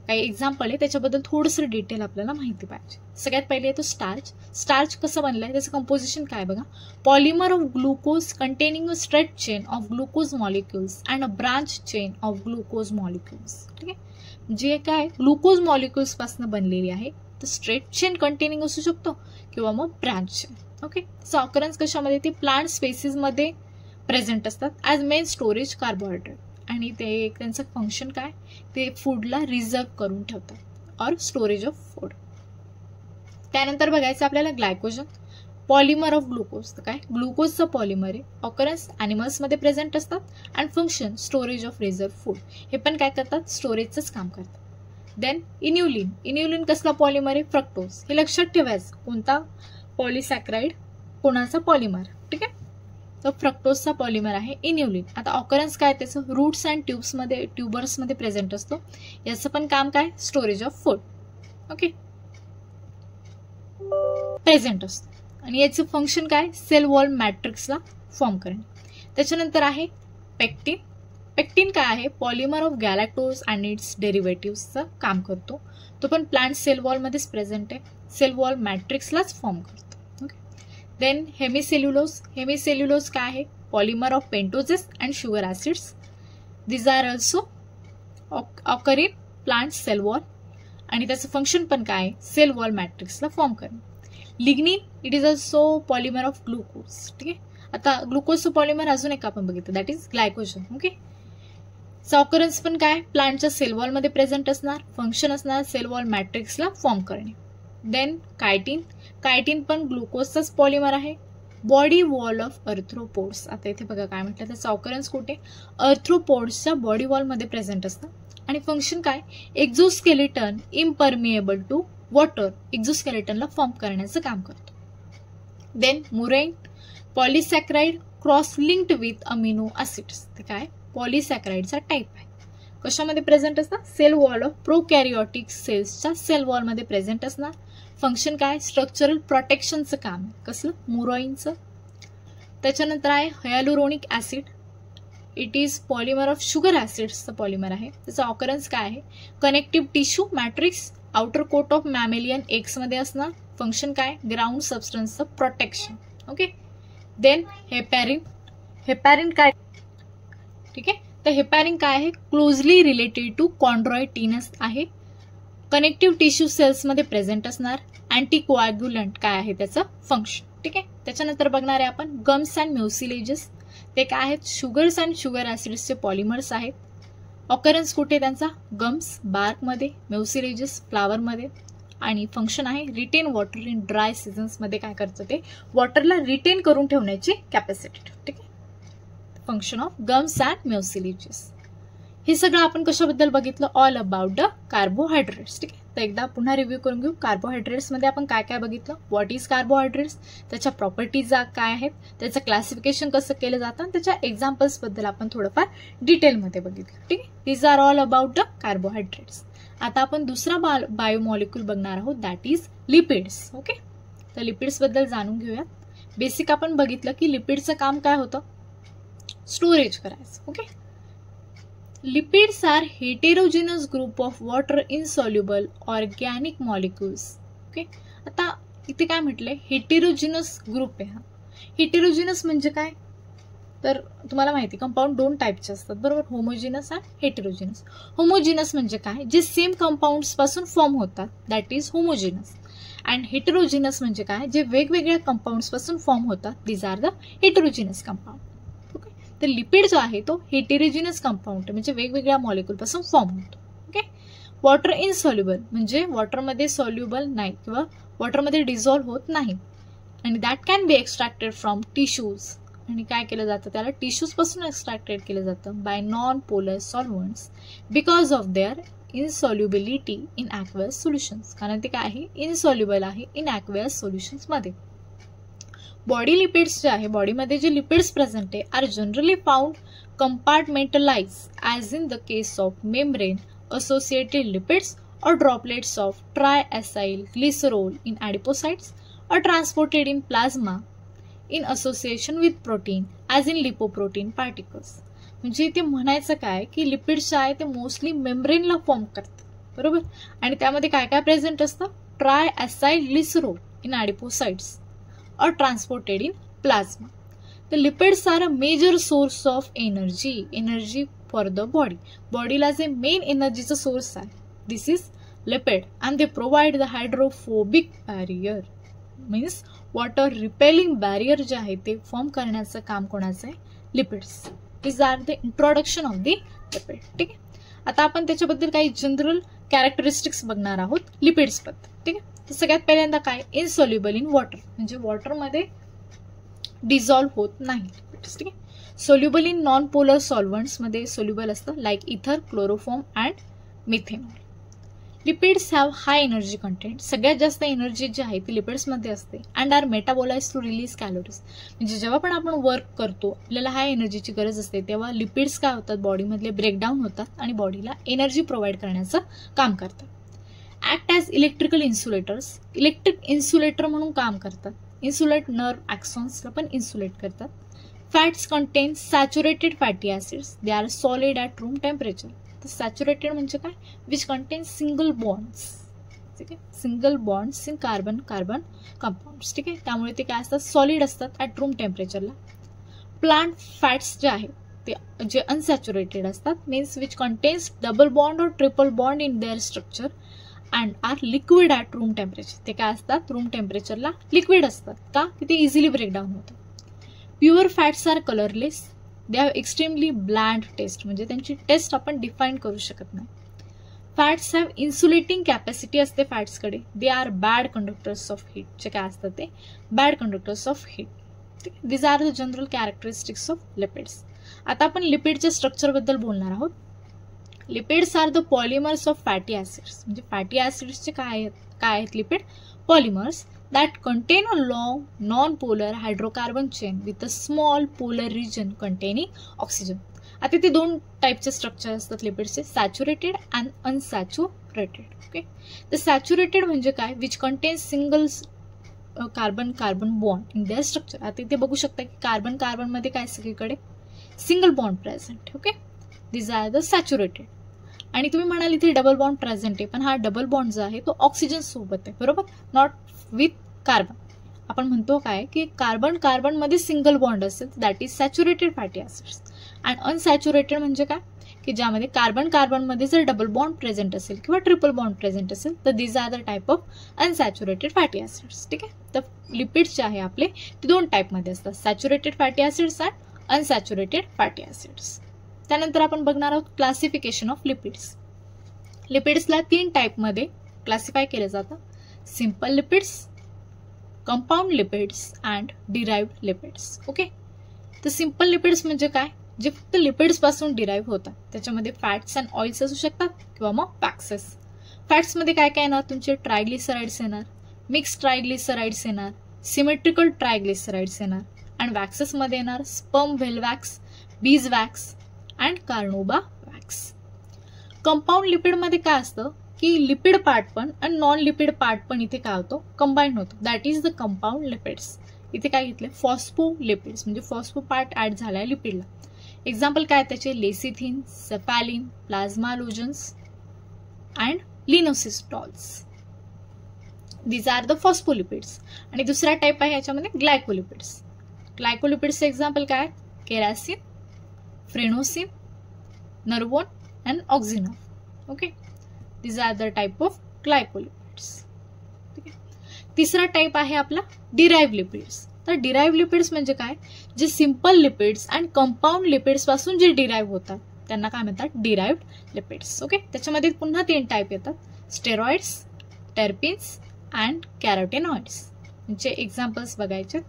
काही एक्झाम्पल आहे त्याच्याबद्दल थोडंसं डिटेल आपल्याला माहिती पाहिजे. सगळ्यात पहिले येतो स्टार्च. स्टार्च कसं बनलंय त्याचं कंपोजिशन काय बघा. Polymer of glucose containing a straight chain of glucose molecules and a branch chain of glucose molecules. ठीक आहे. जे काय ग्लुकोज मॉलिक्युल्स पासून बनलेली आहे तर स्ट्रेट चेन कंटेनिंग असू शकतो किंवा मग ब्रांच चेन. ओके. त्याचा ऑकरन्स कशामध्ये? ते प्लांट स्पेसिसमध्ये प्रेझेंट असतात ॲज मेन स्टोरेज कार्बोहायड्रेट. आणि ते त्यांचं फंक्शन काय? ते फूडला रिझर्व करून ठेवतात ऑर स्टोरेज ऑफ फूड. त्यानंतर बघायचं आपल्याला ग्लायकोजन. Polymer of glucose. तर काय ग्लुकोजचं पॉलिमर आहे. ऑकरन्स ॲनिमल्समध्ये प्रेझेंट असतात and function storage of reserve food. हे पण काय करतात? स्टोरेजचंच काम करतात. देन इन्युलिन. इन्युलिन कसला पॉलिमर आहे? फ्रक्टोज. हे लक्षात ठेवायचं कोणता पॉलिसॅक्राइड कोणाचा पॉलिमर. ठीक आहे. तर फ्रक्टोजचा पॉलिमर आहे इन्युलिन. आता ऑकरन्स काय त्याचं? रूट्स अँड ट्युबर्समध्ये प्रेझेंट असतो. याचं पण काम काय? Storage of food. Okay. Present असतो. आणि याचं फंक्शन काय? सेल वॉल मॅट्रिक्सला फॉर्म करणे. त्याच्यानंतर आहे पेक्टिन. पेक्टिन काय आहे? Polymer of galactose and its डेरिव्हेटिव्हचं काम करतो. तो पण प्लांट सेल वॉलमध्येच प्रेझेंट आहे. सेल वॉल मॅट्रिक्सलाच फॉर्म करतो. ओके. देन हेमिसेल्युलोज काय आहे? Polymer of pentoses and sugar acids. These are also occur in plant cell wall आणि त्याचं फंक्शन पण काय आहे? सेल वॉल मॅट्रिक्सला फॉर्म करणं. Lignin it is also polymer of glucose. ठीक आहे. आता ग्लुकोजचं पॉलिमर अजून एक आपण बघितलं, that is glycogen. Okay. Occurrence पण काय? प्लांटच्या सेल वॉलमध्ये प्रेझेंट असणार, फंक्शन असणार सेल वॉल मॅट्रिक्सला फॉर्म करणे. देन कायटिन पण ग्लुकोजचाच पॉलिमर आहे. Body wall of arthropods. आता इथे बघा काय म्हटलं, त्याचं ऑकरन्स कुठे? अर्थ्रोपोड्सच्या बॉडी वॉलमध्ये प्रेझेंट असतं आणि फंक्शन काय? Exoskeleton impermeable to water. एक्झोस्केलेटनला फॉर्म करण्याचं काम करतो. Then murein polysaccharide cross linked with amino acids. ते काय? पॉलिसॅक्राइडचा टाईप आहे. कशामध्ये प्रेझेंट असतात? सेल वॉल ऑफ प्रोकॅरिओटिक सेल्सच्या सेल वॉलमध्ये प्रेझेंट असणार. फंक्शन काय? स्ट्रक्चरल प्रोटेक्शनचं काम आहे. कसलं? मुरोईनचं. त्याच्यानंतर आहे hyaluronic acid. It is polymer of sugar ॲसिड्सचं पॉलिमर आहे. त्याचं ऑकरन्स काय आहे? Connective tissue matrix outer coat of mammalian एग्समध्ये असणार. फंक्शन काय? ग्राउंड सबस्टन्सचं प्रोटेक्शन. ओके. देन हेपॅरिन काय? ठीक आहे. तर हेपॅरिन काय आहे? क्लोजली रिलेटेड टू कॉन्ड्रॉइटिनस आहे. कनेक्टिव्ह टिश्यू सेल्समध्ये प्रेझेंट असणार. अँटीकोॲग्युलंट काय आहे त्याचं फंक्शन. ठीक आहे. त्याच्यानंतर बघणार आहे आपण गम्स अँड म्युसिलेजेस. ते काय आहेत? शुगर्स अँड शुगर ॲसिड्सचे पॉलिमर्स आहेत. ऑकरन्स कुठे त्यांचा? गम्स बार्कमध्ये, म्युसिलेजेस फ्लावरमध्ये आणि फंक्शन आहे रिटेन वॉटर इन ड्राय सीझन्समध्ये. काय करतं ते? वॉटरला रिटेन करून ठेवण्याची कॅपॅसिटी. ठीक आहे. Function of gums and mucilages. हे सगळं आपण कशाबद्दल बघितलं? All about the carbohydrates. ठीक आहे. तर एकदा पुन्हा रिव्ह्यू करून घेऊ. कार्बोहायड्रेट्समध्ये आपण काय काय बघितलं? व्हॉट इज कार्बोहायड्रेट्स, त्याच्या प्रॉपर्टीज काय आहेत, त्याचं क्लासिफिकेशन कसं केलं जातं आणि त्याच्या एक्झाम्पल्सबद्दल आपण थोडंफार डिटेलमध्ये बघितलं. ठीक आहे. These are all about the carbohydrates. आता आपण दुसरा बायोमॉलिक्यूल बघणार आहोत, दॅट इज लिपिड्स. ओके. तर लिपिड्सबद्दल जाणून घेऊयात. बेसिक आपण बघितलं की लिपिडचं काम काय होतं? स्टोरेज करायचं. Okay. Lipids are heterogeneous group of water insoluble organic molecules. Okay. आता इथे काय म्हटलंय? हेटेरोजिनस ग्रुप आहे. हा हेटेरोजिनस म्हणजे काय? तर तुम्हाला माहिती कंपाऊंड दोन टाईपचे असतात, बरोबर? होमोजिनस आणि हेटेरोजिनस. होमोजिनस म्हणजे काय? जे सेम कंपाऊंड्स पासून फॉर्म होतात, that is homogeneous. And heterogeneous म्हणजे काय? जे वेगवेगळ्या कंपाऊंड्स पासून फॉर्म होतात, these are the heterogeneous compound. Okay. तर लिपिड जो आहे तो हेटेरोजिनस कंपाऊंड म्हणजे वेगवेगळ्या मॉलिक्यूल पासून फॉर्म होतो. ओके. वॉटर इनसॉल्युबल म्हणजे वॉटरमध्ये सॉल्युबल नाही किंवा वॉटरमध्ये डिझॉल्व्ह होत नाही. आणि that can be extracted from tissues. आणि काय केलं जातं? त्याला टिश्यूज पासून एक्स्ट्रॅक्टेड केलं जातं by non polar solvents because of their insolubility in aqueous solutions. कारण ते काय आहे? इनसॉल्युबल आहे इन ॲक्वेअस सोल्युशन्समध्ये. बॉडी लिपिड्स जे आहे, बॉडीमध्ये जे लिपिड्स प्रेझेंट आहे, are generally found compartmentalize as in the case of membrane associated lipids or droplets of triacyl glycerol in adipocytes or transported in plasma in association with protein as in lipoprotein particles. म्हणजे इथे म्हणायचं काय की lipids जे आहे ते mostly मेम्ब्रेनला form करतात, बरोबर? आणि त्यामध्ये काय काय प्रेझेंट असतं? ट्रायॲसाइल ग्लिसरॉल इन ॲडिपोसाइट्स और transported in plasma. The lipids are a major source of energy for the body. बॉडीला जे मेन एनर्जीचा सोर्स आहे, this is lipid and they provide the hydrophobic barrier. Means water repelling barrier जे आहे ते form करण्याचं काम कोणाचं आहे? Lipids. This are the introduction of the lipid. ठीक आहे. आता आपण त्याच्याबद्दल काही जनरल कॅरेक्टरिस्टिक्स बघणार आहोत लिपिड्सबद्दल. ठीक आहे. तर सगळ्यात पहिल्यांदा काय? इनसॉल्युबल इन वॉटर म्हणजे वॉटरमध्ये डिझॉल्व्ह होत नाही. ठीक आहे. Soluble in non polar solvents मध्ये सोल्युबल असतं, like ether, chloroform and methanol. Lipids have high energy content. सगळ्यात जास्त एनर्जी जी आहे ती लिपिड्समध्ये असते. And are metabolize to release calories. म्हणजे जेव्हा पण आपण वर्क करतो, आपल्याला हाय एनर्जीची गरज असते, तेव्हा लिपिड्स काय होतात? बॉडीमधले ब्रेकडाऊन होतात आणि बॉडीला एनर्जी प्रोव्हाइड करण्याचं काम करतात. Act as electrical insulators. Electric insulator म्हणून काम करतात. इन्सुलेट नर्व ॲक्सॉन्सला पण इन्सुलेट करतात. Fats content saturated fatty acids. They are solid at room temperature. तर सॅच्युरेटेड म्हणजे काय? Which contain single bonds. ठीक आहे, single bonds in carbon carbon compounds. ठीक आहे, त्यामुळे ते काय असतात, सॉलिड असतात ॲट रूम टेम्परेचरला. प्लांट फॅट्स जे आहेत ते जे अनसॅच्युरेटेड असतात, means which contains double bond और triple bond in their structure and are liquid at room temperature. ते काय असतात, रूम टेम्परेचरला लिक्विड असतात. का, की ते इझिली ब्रेकडाऊन होतात. Pure fats are colourless, they have extremely bland taste, म्हणजे त्यांची टेस्ट आपण डिफाईन करू शकत नाही. फॅट्स हॅव इन्सुलेटिंग कॅपॅसिटी असते फॅट्सकडे. They are bad conductors of heat. जे काय असतात ते bad conductors of heat. This are the general characteristics of lipids. आता आपण लिपिडच्या स्ट्रक्चरबद्दल बोलणार आहोत. Lipids are the polymers of fatty acids. म्हणजे फॅटी ॲसिड्सचे काय आहेत lipid? Polymers that contain a long non-polar hydrocarbon chain with a small polar region containing oxygen. आता ते दोन टाईपचे स्ट्रक्चर असतात लिपिडचे, सॅच्युरेटेड अँड अनसॅच्युरेटेड. ओके, तर सॅच्युरेटेड म्हणजे काय, which contains single carbon carbon bond in their structure. आता इथे बघू शकता की कार्बन कार्बन मध्ये काय सगळीकडे single bond present. Okay, this are the saturated. आणि तुम्ही म्हणाल इथे डबल बॉन्ड प्रेझेंट आहे, पण हा डबल बॉन्ड जो आहे तो ऑक्सिजन सोबत आहे, बरोबर, नॉट विथ कार्बन. आपण म्हणतो काय की कार्बन कार्बन मध्ये सिंगल बॉन्ड असेल, that is saturated fatty acids. And unsaturated म्हणजे काय, की ज्यामध्ये कार्बन कार्बन मध्ये जर डबल बॉन्ड प्रेझेंट असेल किंवा ट्रिपल बॉन्ड प्रेझेंट असेल, तर this are the type of unsaturated fatty acids. ठीक आहे, तर लिपिड्स जे आहे आपले ते दोन टाईपमध्ये असतात, saturated fatty acids and unsaturated fatty acids. त्यानंतर आपण बघणार आहोत क्लासिफिकेशन ऑफ लिपिड्स. लिपिड्सला 3 टाईपमध्ये क्लासिफाय केलं जातं, simple lipids, compound lipids and derived lipids. Okay, तर सिंपल लिपिड्स म्हणजे काय, जे फक्त लिपिड्स पासून डिराइव्ह होतात. त्याच्यामध्ये फॅट्स अँड ऑइल्स असू शकतात किंवा मग वॅक्सेस. फॅट्समध्ये काय काय येणार, तुमचे ट्रायग्लिसराइड्स येणार, मिक्स ट्रायग्लिसराइड्स येणार, सिमेट्रिकल ट्रायग्लिसराइड्स येणार. अँड वॅक्सेसमध्ये येणार sperm whale wax, bees wax and carnauba wax. Compound लिपिडमध्ये काय असतं की लिपिड पार्ट पण आणि नॉन लिपिड पार्ट पण इथे काय होतो, कंबाईन होतो, that is the compound lipids. इथे काय घेतले, फॉस्फोलिपिड्स, म्हणजे फॉस्फो पार्ट ऍड झालाय लिपिडला. एक्झाम्पल काय त्याचे, lecithin, cephalin, plasmalogens and lipositols. These are the phospholipids. आणि दुसरा टाईप आहे याच्यामध्ये ग्लायकोलिपिड्स. ग्लायकोलिपिड्सचे एक्झाम्पल काय, kerasin, phrenosin, nervone and oxynol. Okay, these are the type of glycolipids. ठीक आहे, तिसरा टाइप आहे आपला डिराइव्ह लिपिड्स. तर डिराइव्ह लिपिड्स म्हणजे काय, जे सिंपल लिपिड्स आणि कंपाऊंड लिपिड्स पासून जे डिराइव्ह होतात त्यांना काय म्हणतात, डिराइव्ड लिपिड्स. ओके, त्याच्यामध्ये पुन्हा 3 टाइप येतात, स्टेरॉइड्स, टर्पिन्स अँड कॅरोटेनॉइड्स. म्हणजे एक्झाम्पल्स बघायचे,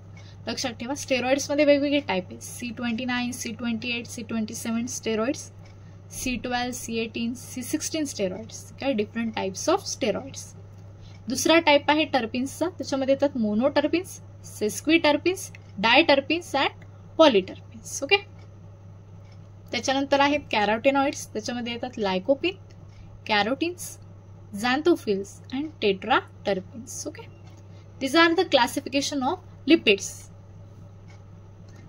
लक्षात ठेवा. स्टेरॉइड्समध्ये वेगवेगळे टाइप आहेत, C29, C28, C27 steroids, C12, C18, C16 steroids. काय डिफरंट टाइप्स ऑफ स्टेरॉइड्स. दुसरा टाइप आहे टर्पिन्सचा, त्याच्यामध्ये येतात मोनोटर्पिन्स, सेस्क्विटर्पिन्स, डायटर्पिन्स अँड पॉलिटर्पिन्स. ओके, त्याच्यानंतर आहेत कॅरोटेनॉइड्स, त्याच्यामध्ये येतात lycopene, carotenes, xanthophylls and tetraterpenes. Okay, this are the classification of lipids.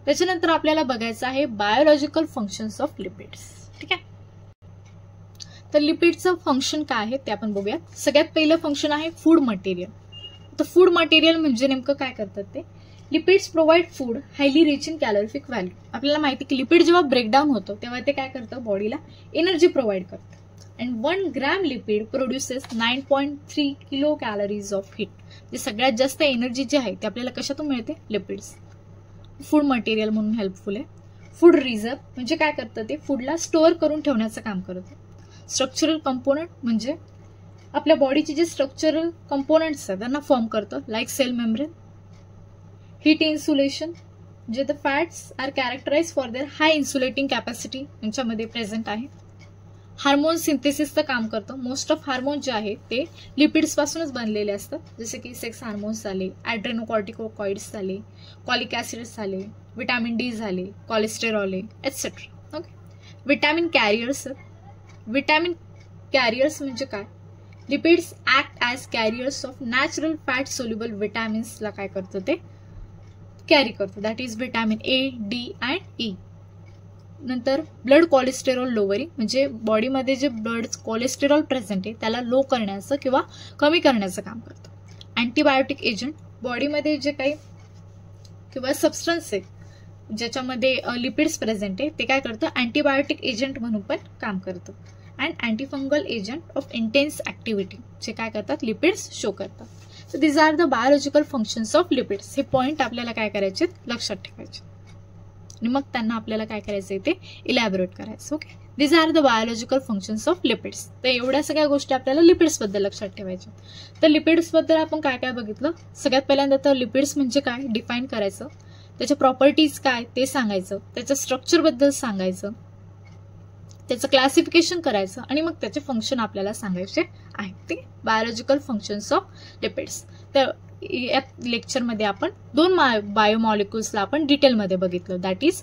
त्याच्यानंतर आपल्याला बघायचं आहे बायोलॉजिकल फंक्शन्स ऑफ लिपिड्स. ठीक आहे, तर लिपिडचं फंक्शन काय आहे ते आपण बघूयात. सगळ्यात पहिलं फंक्शन आहे फूड मटेरियल. तर फूड मटेरियल म्हणजे नेमकं काय करतात ते, lipids provide food highly rich in calorific value. आपल्याला माहिती की लिपिड जेव्हा ब्रेकडाऊन होतं तेव्हा ते काय करतं, बॉडीला एनर्जी प्रोव्हाइड करतं. And 1 gram lipid produces 9.3 kilo calories of heat. जे सगळ्यात जास्त एनर्जी जी आहे ते आपल्याला कशातून मिळते, लिपिड्स. फूड मटेरियल म्हणून हेल्पफुल आहे. फूड रिझर्व म्हणजे काय करतं, ते फूडला स्टोअर करून ठेवण्याचं काम करतं. स्ट्रक्चरल कंपोनंट म्हणजे आपल्या बॉडीचे जे स्ट्रक्चरल कंपोनंट्स आहेत त्यांना फॉर्म करतं, like cell membrane. Heat insulation, जे the fats are characterize for their high insulating capacity यांच्यामध्ये प्रेझेंट आहे. हार्मोन सिंथेसिसचं काम करतं. मोस्ट ऑफ हार्मोन जे आहेत ते लिपिड्स पासूनच बनलेले असतात, जसे की सेक्स हार्मोन्स झाले, ॲड्रेनोकॉर्टिकोकॉइड्स झाले, कॉलिक ॲसिड्स झाले, विटॅमिन डी झाले, cholesterol etcetera. Okay, vitamin carriers. Vitamin carriers म्हणजे काय, lipids act as carriers of natural fat soluble विटॅमिन्सला काय करतं, ते कॅरी करतो, that is vitamin A, D and E. नंतर ब्लड कोलेस्टेरॉल लोवरिंग, म्हणजे बॉडीमध्ये जे ब्लड कोलेस्टेरॉल प्रेझेंट आहे त्याला लो करण्याचं किंवा कमी करण्याचं काम करतं. अँटीबायोटिक एजंट, बॉडीमध्ये जे काही किंवा सबस्टन्स आहे ज्याच्यामध्ये लिपिड्स प्रेझेंट आहे ते काय करतं, अँटीबायोटिक एजंट म्हणून पण काम करतं. And antifungal agent of intense activity, जे काय करतात, लिपिड्स शो करतात. So these are the biological functions of lipids. हे पॉईंट आपल्याला काय करायचे, लक्षात ठेवायचे आणि मग त्यांना आपल्याला काय करायचं ते इलॅबोरेट करायचं. Okay, these are the biological functions of lipids. तर एवढ्या सगळ्या गोष्टी आपल्याला लिपिड्सबद्दल लक्षात ठेवायच्या. तर लिपिड्सबद्दल आपण काय काय बघितलं. सगळ्यात पहिल्यांदा तर लिपिड्स म्हणजे काय डिफाईन करायचं, त्याच्या प्रॉपर्टीज काय ते सांगायचं, त्याच्या स्ट्रक्चरबद्दल सांगायचं, त्याचं क्लासिफिकेशन करायचं आणि मग त्याचे फंक्शन आपल्याला सांगायचे आहे. ठीक आहे, बायोलॉजिकल फंक्शन्स ऑफ लिपिड्स. तर या लेक्चरमध्ये आपण 2 बायोमॉलिक्युल्सला आपण डिटेलमध्ये बघितलं, that is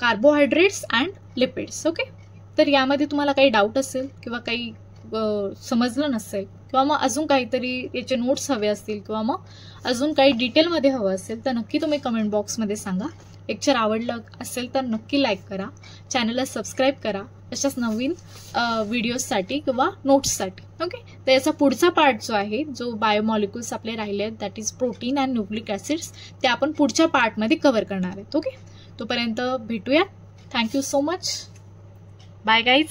carbohydrates and lipids. Okay, तर यामध्ये तुम्हाला काही डाऊट असेल किंवा काही समजलं नसेल किंवा मग अजून काहीतरी याचे नोट्स हवे असतील किंवा मग अजून काही डिटेलमध्ये हवं असेल तर नक्की तुम्ही कमेंट बॉक्समध्ये सांगा. लेक्चर आवडलं असेल तर नक्की लाईक करा, चॅनलला सबस्क्राईब करा अशाच नवीन व्हिडिओजसाठी किंवा नोट्ससाठी. ओके, तर याचा पुढचा पार्ट जो आहे, जो बायोमॉलिक्युल्स आपले राहिले आहेत, that is protein and nucleic acids, ते आपण पुढच्या पार्टमध्ये कव्हर करणार आहेत. ओके, तोपर्यंत भेटूया. Thank you so much. Bye guys.